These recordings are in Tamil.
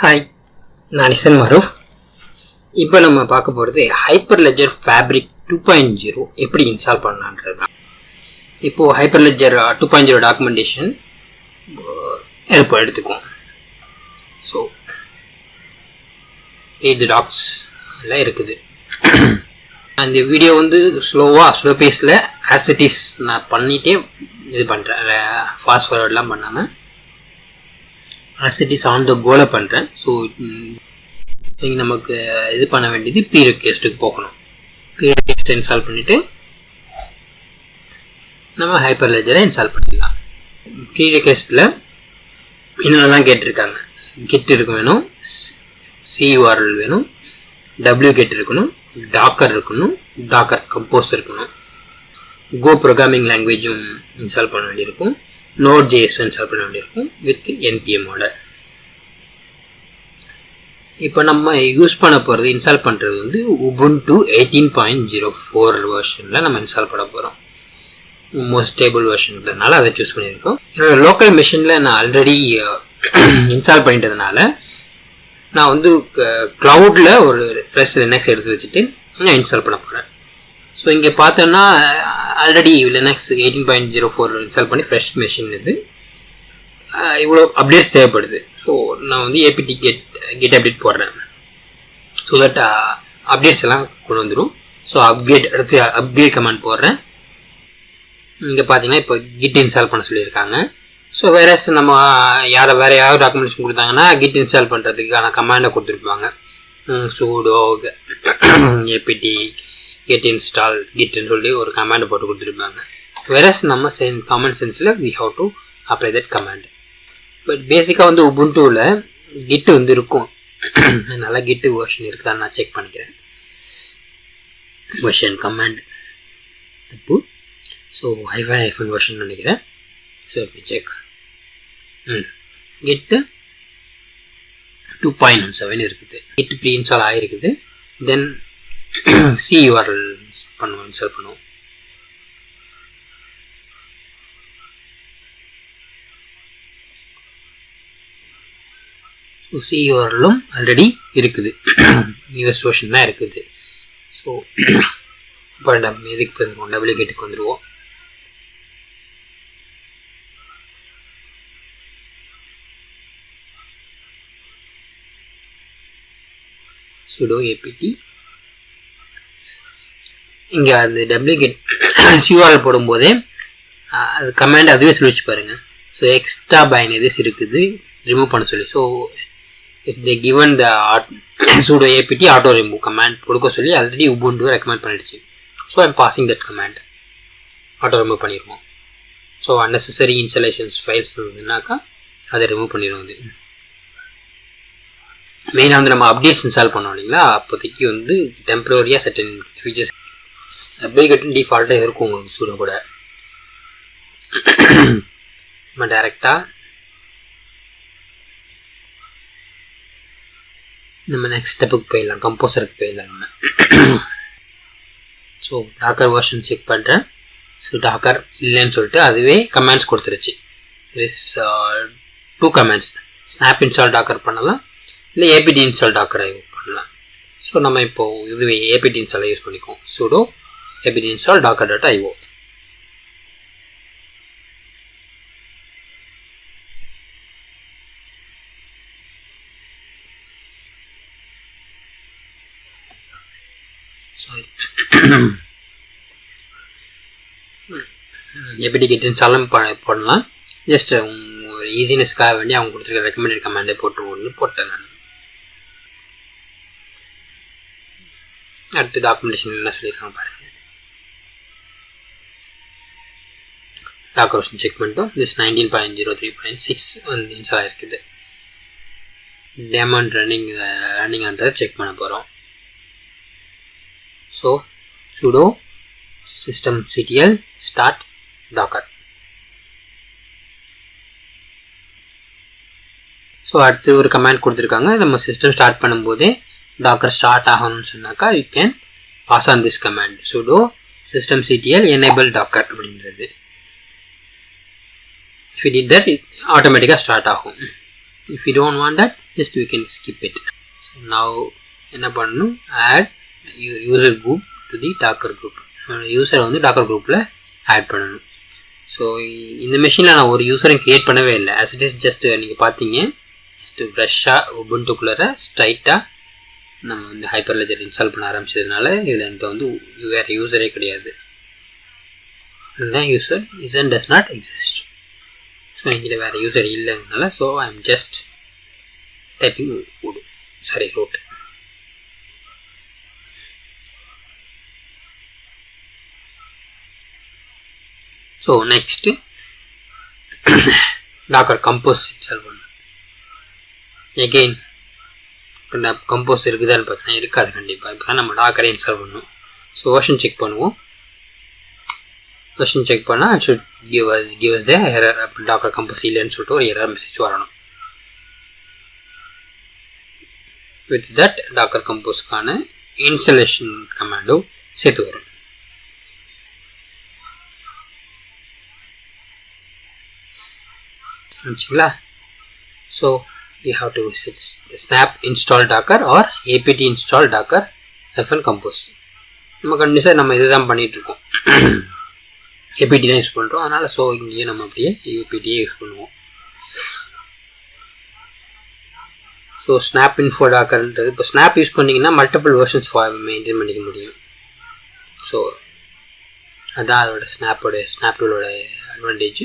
ஹாய், நான் இசன் மரூஃப். இப்போ நம்ம பார்க்க போகிறது ஹைப்பர்லெஜர் ஃபேப்ரிக் 2.0 எப்படி இன்ஸ்டால் பண்ணலான்றது தான். இப்போது ஹைப்பர்லெஜர் 2.0 டாக்குமெண்டேஷன் எடுத்துக்குவோம். ஸோ இது டாக்ஸ் எல்லாம் இருக்குது. அந்த வீடியோ ஸ்லோ பேஸில் ஆசிட்டிஸ் நான் பண்ணிகிட்டே இது பண்ணுறேன், ஃபாஸ்ட் ஃபார்வர்ட்லாம் பண்ணாமல் ஆசிட்டிஸ் ஆன் த கோலை பண்ணுறேன். ஸோ இங்கே நமக்கு இது பண்ண வேண்டியது ப்ரீ ரெக்வெஸ்ட்டுக்கு போகணும். ப்ரீ ரெக்வெஸ்ட்டை இன்ஸ்டால் பண்ணிவிட்டு நம்ம ஹைப்பர்லெஜரை இன்ஸ்டால் பண்ணிடலாம். ப்ரீ ரெக்வெஸ்ட்டில் என்னென்னலாம் கேட்டிருக்காங்க, கிட் இருக்கு வேணும், CURL வேணும், wget இருக்கணும், டாக்கர் இருக்கணும், டாக்கர் கம்போஸ் இருக்கணும், கோ ப்ரோக்ராமிங் லாங்குவேஜும் இன்ஸ்டால் பண்ண வேண்டியிருக்கும், Node.js இன்ஸ்டால் பண்ண வேண்டியிருக்கும் வித் NPMோட. இப்போ நம்ம யூஸ் பண்ண போகிறது, இன்ஸ்டால் பண்ணுறது Ubuntu 18.04 வெர்ஷனில் நம்ம இன்ஸ்டால் பண்ண போகிறோம். மோஸ்ட் ஸ்டேபிள் வெர்ஷன்றதுனால அதை சூஸ் பண்ணியிருக்கோம். என்னோட லோக்கல் மிஷினில் நான் ஆல்ரெடி இன்ஸ்டால் பண்ணிட்டதுனால நான் க்ளவுடில் ஒரு ஃப்ரெஷ் லினக்ஸ் எடுத்து வச்சுட்டு நான் இன்ஸ்டால் பண்ண போகிறேன். ஸோ இங்கே பார்த்தோன்னா ஆல்ரெடி லினக்ஸ் 18.04 இன்ஸ்டால் பண்ணி ஃப்ரெஷ் மெஷின் இது. இவ்வளோ அப்டேட்ஸ் தேவைப்படுது. ஸோ நான் apt get அப்டேட் போடுறேன். ஸோ தட் அப்டேட்ஸ் எல்லாம் கொண்டு வந்துடும். ஸோ அடுத்து அப்கிரேட் கமாண்ட் போடுறேன். இங்கே பார்த்தீங்கன்னா இப்போ கிட் இன்ஸ்டால் பண்ண சொல்லியிருக்காங்க. ஸோ நம்ம வேறு யாராவது டாக்குமெண்ட்ஸ் கொடுத்தாங்கன்னா கிட் இன்ஸ்டால் பண்ணுறதுக்கான கமாண்டை கொடுத்துருப்பாங்க. sudo apt get install gitன்னு சொல்லி ஒரு கமாண்டை போட்டு கொடுத்துருப்பாங்க. நம்ம காமன் சென்ஸில் we have to apply that command. But பேசிக்காக உபுண்டுவில் கிட் இருக்கும். அதனால் கிட் வெர்ஷன் இருக்குதான்னு நான் செக் பண்ணிக்கிறேன். வெர்ஷன் கமாண்ட் தப்பு. ஸோ ஹைஃபன் வெர்ஷன் நினைக்கிறேன். ஸோ செக் கிட்டு 2.17 இருக்குது. கிட் ப்ரீ இன்ஸ்டால் ஆகிருக்குது. தென் CURL பண்ணுவோம், இன்ஸ்டால் பண்ணுவோம். ஸோ CURLும் ஆல்ரெடி இருக்குது, நியூஸ் வெர்ஷன் தான் இருக்குது. ஸோ இப்போ நம்ம எதுக்கு வந்துடுவோம், wget வந்துடுவோம். sudo apt இங்கே அந்த wget CURL போடும்போதே அது கமாண்ட் அதுவே சொல்லிச்சு பாருங்கள். ஸோ எக்ஸ்ட்ரா பைனரிஸ் இருக்குது ரிமூவ் பண்ண சொல்லி. So if they given the sudo apt auto remove command கொடுக்க சொல்லி ஆல்ரெடி உபுண்டு ரெக்கமெண்ட் பண்ணிடுச்சு. So I'm passing that command. Auto remove பண்ணிடுவோம். ஸோ அன்னெசரி இன்ஸ்டாலேஷன்ஸ் ஃபைல்ஸ் இருந்ததுனாக்கா அதை ரிமூவ் பண்ணிடுவோம். மெயினாக நம்ம அப்டேட்ஸ் இன்ஸ்டால் பண்ணோம் இல்லைங்களா, அப்போதைக்கு டெம்பரரியாக சர்டன் ஃபீச்சர்ஸ் wget டிஃபால்ட்டாக இருக்கும் உங்களுக்கு சூட கூட. நம்ம டைரெக்டாக நம்ம நெக்ஸ்ட் ஸ்டெப்புக்கு போயிடலாம், கம்போசருக்கு போயிடலாம் நம்ம. ஸோ டாக்கர் வெர்ஷன் செக் பண்ணுறேன். ஸோ டாக்கர் இல்லைன்னு சொல்லிட்டு அதுவே கமெண்ட்ஸ் கொடுத்துருச்சு. Is 2 commands, snap install docker பண்ணலாம், இல்லை apt இன்ஸ்டால் டாக்கரை பண்ணலாம். ஸோ நம்ம இப்போது இதுவே apt இன்ஸ்டாலை யூஸ் பண்ணிக்குவோம். sudo apt install docker.io. sorry apt get install பண்ணலாம். ஜஸ்ட் ஒரு ஈஸினஸ்க்காக வேண்டி அவங்க கொடுத்துருக்க ரெக்கமெண்டட் கமாண்டை போட்டேன் நான். அடுத்து டாக்குமெண்டேஷன் என்ன சொல்லியிருக்காங்க பாருங்கள். டாக்கர் வெர்ஷன் செக் பண்ணிட்டோம். திஸ் 19.03.6 இன்ஸ்டால் ஆகிருக்குது. டேமன் ரன்னிங்ன்றதை செக் பண்ண போகிறோம். So sudo systemctl start docker. So அடுத்து ஒரு கமாண்ட் கொடுத்துருக்காங்க. நம்ம சிஸ்டம் ஸ்டார்ட் பண்ணும்போதே டாக்கர் ஸ்டார்ட் ஆகணும்னு சொன்னாக்கா you can pass on this command sudo systemctl enable docker அப்படின்றது. If you did that, it automatically start ஆகும். If you don't want that, just we can skip it. So now என்ன பண்ணனும், add user group to the docker group. யூசரை வந்து டாக்கர் குரூப்பில் ஆட் பண்ணணும். ஸோ இந்த மெஷினில் நான் ஒரு யூசரை க்ரியேட் பண்ணவே இல்லை. as it is just நீங்கள் பார்த்தீங்க, ஜஸ்ட்டு ஃப்ரெஷ்ஷாக உபுண்டுக்குள்ளே ஸ்ட்ரைட்டாக நம்ம வந்து ஹைப்பர்லெஜர் இன்ஸ்டால் பண்ண ஆரம்பிச்சதுனால இதில் என்கிட்ட வந்து வேறு யூசரே கிடையாது. அதுதான் user isn't does not exist. So என்கிட்ட வேறு யூசர் இல்லைங்கனால so I am just typing root. So next docker compose install பண்ணணும். எகெயின் கம்போஸ் இருக்குதான்னு பார்த்தீங்கன்னா இருக்காது கண்டிப்பாக. இப்போ தான் நம்ம டாக்கரை இன்ஸ்டால் பண்ணணும். ஸோ வெர்ஷன் செக் பண்ணுவோம். வெர்ஷன் செக் பண்ணால் it should give us the error. Docker compose இல்லைன்னு சொல்லிட்டு ஒரு எரர் மெசேஜ் வரணும். வித் தட் டாக்கர் கம்போஸ்க்கான இன்ஸ்டாலேஷன் கமாண்டும் சேர்த்து வரும். So we have to snap install docker or apt install docker -compose. நம்ம கண்டிப்பாக நம்ம இதுதான் பண்ணிட்டு இருக்கோம், apt தான் யூஸ் பண்ணுறோம். அதனால் ஸோ இங்கேயே நம்ம அப்படியே aptயே யூஸ் பண்ணுவோம். ஸோ ஸ்னாப் இன்ஃபோ டாக்கர்ன்றது இப்போ ஸ்னாப் யூஸ் பண்ணிங்கன்னா மல்டிபிள் வெர்ஷன்ஸ் மெயின்டைன் பண்ணிக்க முடியும். ஸோ அதான் அதோட ஸ்னாப் டூலோட அட்வான்டேஜ்.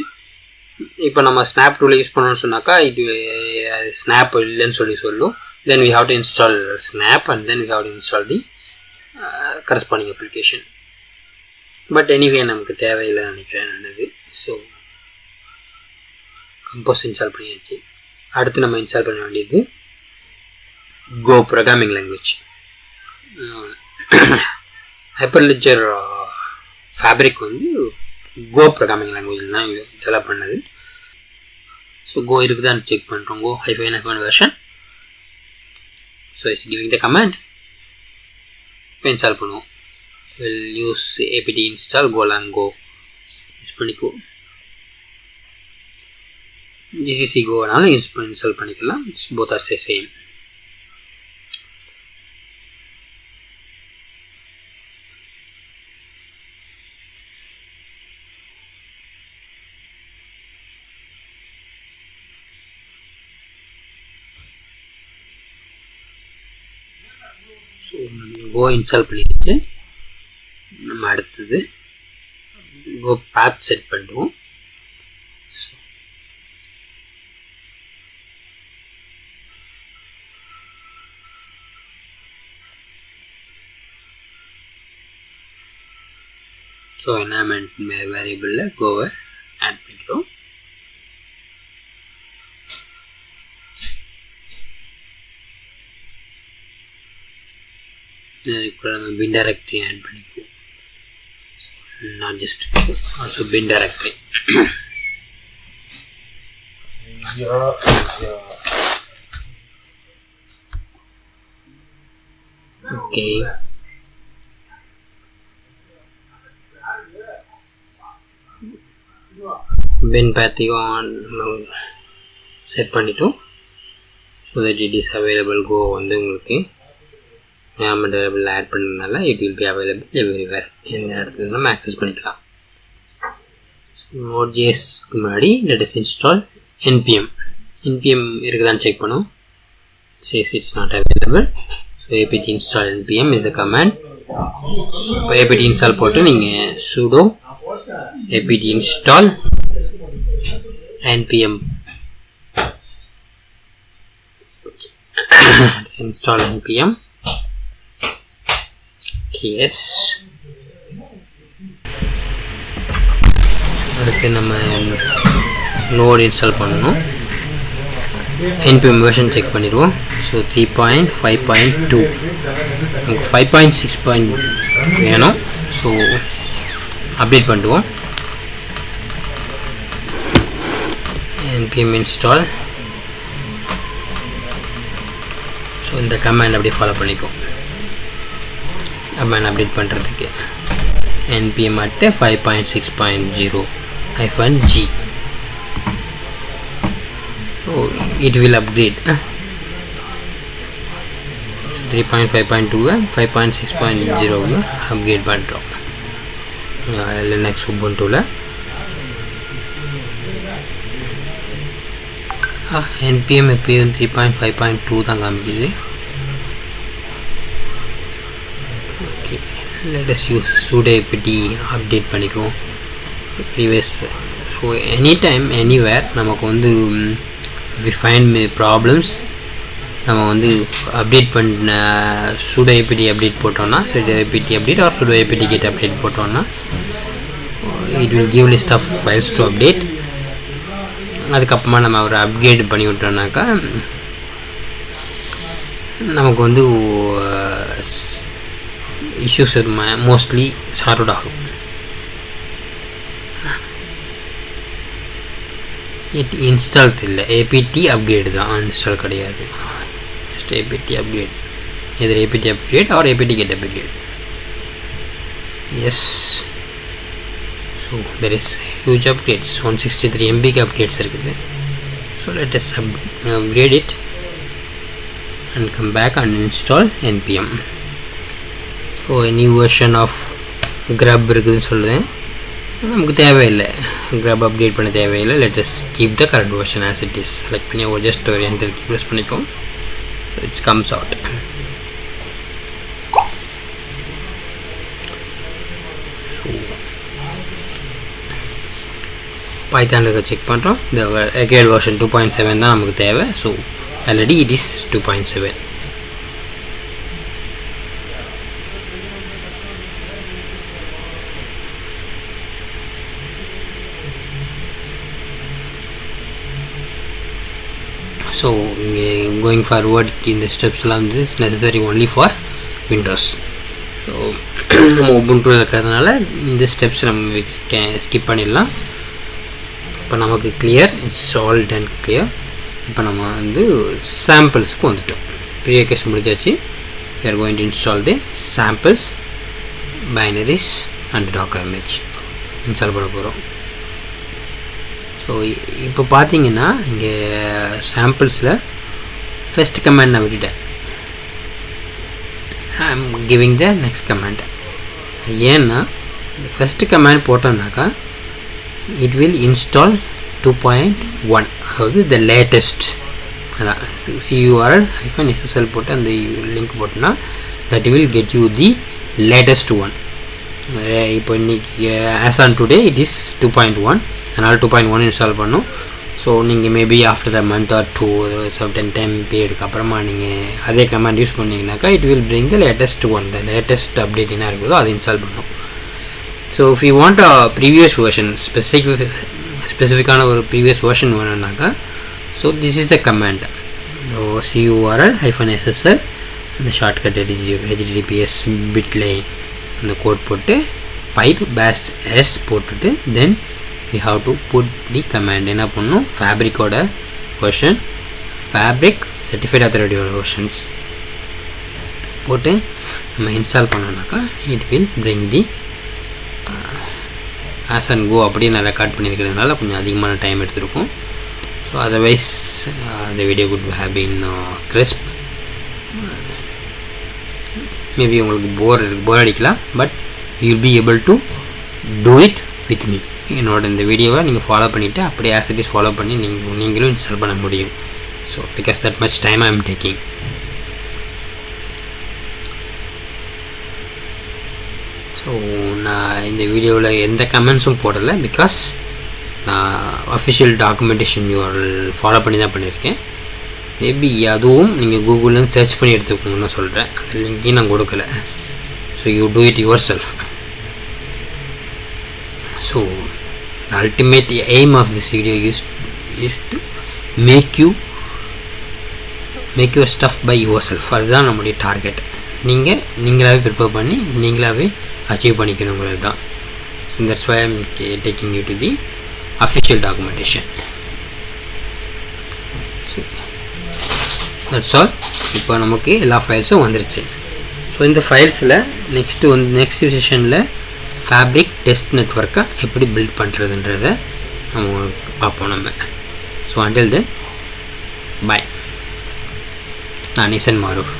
இப்போ நம்ம ஸ்னாப் டூலை யூஸ் பண்ணணும்னு சொன்னாக்கா இது ஸ்னாப் இல்லைன்னு சொல்லும். தென் we have to install snap and then we have to install the corresponding application. But anyway நமக்கு தேவையில்லைன்னு நினைக்கிறேன் நான். ஸோ கம்போஸ் இன்ஸ்டால் பண்ணியாச்சு. அடுத்து நம்ம இன்ஸ்டால் பண்ண வேண்டியது Go ப்ரோக்ராமிங் லாங்குவேஜ். ஹைப்பர்லெட்ஜர் ஃபேப்ரிக் வந்து Go ப்ரோக்ராமிங் லாங்குவேஜ் தான் டெவலப் பண்ணது. ஸோ Go இருக்குதான்னு செக் பண்ணுறோம். Go -1 version. So it's giving the command. இப்போ இன்ஸ்டால் பண்ணுவோம். Will use apt install golang go use பண்ணிக்கோ. gcc goனாலும் இன்ஸ்டால் பண்ணிக்கலாம். both are same. So Go install பண்ணிடுச்சு. நம்ம அடுத்தது Go path செட் பண்ணுவோம். ஸோ என்வயர்மெண்ட் வேரியபிளில் கோவை ஆட் பண்ணிக்கிறோம். இதுக்குள்ள நம்ம bin directory ஆட் பண்ணிக்குவோம். not just also bin directory. okay, bin path on set பண்ணிட்டோம். so that it is available. Go வந்து உங்களுக்கு வேரியபிள் ஆட் பண்ணதுனால it will be available everywhere. எந்த இடத்துல நம்ம ஆக்சஸ் பண்ணிக்கலாம். Node.jsக்கு முன்னாடி let us install npm. npm இருக்குதான்னு செக் பண்ணுவோம். says it's not available. so apt install npm is the command. இப்போ apt install போட்டு நீங்கள் sudo apt install npm install npm. yes. அடுத்து நம்ம நோட் இன்ஸ்டால் பண்ணணும். npm வெர்ஷன் செக் பண்ணிடுவோம். ஸோ 3.5.2 நமக்கு 5.6 வேணும். ஸோ அப்டேட் பண்ணிடுவோம். npm install. ஸோ இந்த கமாண்ட் அப்படியே ஃபாலோ பண்ணிப்போம். கமாண்ட் அப்டேட் பண்ணுறதுக்கு npm at 5.6.0 -g. so it will upgrade. 3.5.2 5.6.0 upgrade பண்ணுறோம் லினக்ஸ் உபுண்டுவில். npm எப்பயும் 3.5.2 தான் காமிக்குது. Okay, let us use sudo apt update பண்ணிக்குவோம் previous. So any time anywhere நமக்கு வந்து we find ப்ராப்ளம்ஸ், நம்ம வந்து அப்டேட் பண்ண sudo apt அப்டேட் போட்டோம்னா sudo apt update or sudo apt get update போட்டோம்னா it will give list of files to update. அதுக்கப்புறமா நம்ம ஒரு அப்கிரேட் பண்ணி விட்டோம்னாக்கா நமக்கு வந்து இஷ்யூஸ் மோஸ்ட்லி சார்ட் அவுட் ஆகும். இன்ஸ்டால் இல்லை, ஏபிடி அப்கிரேடு தான், இன்ஸ்டால் கிடையாது. Just APT upgrade, either APT upgrade or APT get upgrade. Yes, so there is huge upgrades, 163 MB upgrades இருக்குது. So let us upgrade it and come back and install npm. So new version of grub இருக்குதுன்னு சொல்லுவேன், நமக்கு தேவையில்லை, grub அப்டேட் பண்ண தேவையில்லை. Let us keep the current version as it is. Select பண்ணி ஒரு ஜஸ்ட் ஒரு என்டர் கீ ப்ரெஸ் பண்ணிப்போம். So it's comes out. பைத்தானில் செக் பண்ணுறோம். இந்த அப்கிரேட் வெர்ஷன் 2.7 தான் நமக்கு தேவை. So already it is 2.7. So இங்கே கோயிங் ஃபார்வர்ட் இந்த ஸ்டெப்ஸ்லாம் வந்து necessary only for Windows. So நம்ம உபுண்டு இருக்கிறதுனால இந்த ஸ்டெப்ஸ் நம்ம ஸ்கிப் பண்ணிடலாம். இப்போ நமக்கு clear, it's all done clear. இப்போ நம்ம வந்து சாம்பிள்ஸ்க்கு வந்துட்டோம். ப்ரீ கேஸ் முடிச்சாச்சு. we are going to install the samples binaries and docker image install பண்ண போகிறோம். ஸோ இப்போ பார்த்தீங்கன்னா இங்கே சாம்பிள்ஸில் ஃபஸ்ட் கமாண்ட் நான் விட்டுட்டேன். I am giving the next command. ஏன்னா இந்த ஃபஸ்ட்டு கமாண்ட் போட்டோம்னாக்கா it will install 2.1, அதாவது the latest. அதான் curl -ssl போட்டு அந்த லிங்க் போட்டோன்னா that will get you the latest one. இப்போ இன்றைக்கி as on today it is 2.1, அதனால் 2.1 இன்ஸ்டால் பண்ணும். ஸோ நீங்கள் maybe after a month or 2 certain time பீரியடுக்கு அப்புறமா நீங்கள் அதே கமாண்ட் யூஸ் பண்ணிங்கனாக்கா it will bring the latest one, the latest update என்ன இருக்குதோ அதை இன்ஸ்டால் பண்ணும். So if you want a previous version, specific ஒரு previous version வேணும்னாக்கா, so this is the command. curl -ssl அந்த ஷார்ட்கட் https bitlay அந்த கோட் போட்டு pipe bash s போட்டுட்டு then we have to put the command. என்ன பண்ணணும், ஃபேப்ரிக்கோட வெர்ஷன், ஃபேப்ரிக் சர்டிஃபைட் அத்தாரிட்டியோட வெர்ஷன்ஸ் போட்டு நம்ம install பண்ணோம்னாக்கா it will bring the as and go அப்படி நான் ரெக்கார்ட் பண்ணியிருக்கிறதுனால கொஞ்சம் அதிகமான டைம் எடுத்திருக்கும். So otherwise the video could have been crisp. Maybe உங்களுக்கு போர் அடிக்கலாம், but you will be able to do it with me. என்னோட இந்த வீடியோவை நீங்கள் ஃபாலோ பண்ணிவிட்டு அப்படியே as it is ஃபாலோ பண்ணி நீங்களும் இன்ஸ்டால் பண்ண முடியும். So because that much time I am taking. So நான் இந்த வீடியோவில் எந்த கமெண்ட்ஸும் போடலை, பிகாஸ் நான் அஃபிஷியல் டாக்குமெண்டேஷன் யூஆர்எல் ஃபாலோ பண்ணி தான் பண்ணியிருக்கேன். மேபி அதுவும் நீங்கள் கூகுளில் சர்ச் பண்ணி எடுத்துக்கோங்கன்னு சொல்கிறேன், அந்த லிங்கையும் நான் கொடுக்கலை. So you do it yourself. So the ultimate aim of this video is to make your stuff by yourself. அதுதான் நம்முடைய டார்கெட். நீங்களாகவே ப்ரிப்பேர் பண்ணி நீங்களாகவே அச்சீவ் பண்ணிக்கணுங்கிறது தான். So that's why I'm taking you to the official documentation. So that's all. இப்போ நமக்கு எல்லா ஃபைல்ஸும் வந்துருச்சு. ஸோ இந்த ஃபைல்ஸில் நெக்ஸ்ட் செஷனில் ஃபேப்ரிக் டெஸ்ட் நெட்வொர்க்கை எப்படி பில்ட் பண்ணுறதுன்றதை நம்ம பார்ப்போம் நம்ம. So until then bye. நான் நிசன் மாரூஃப்.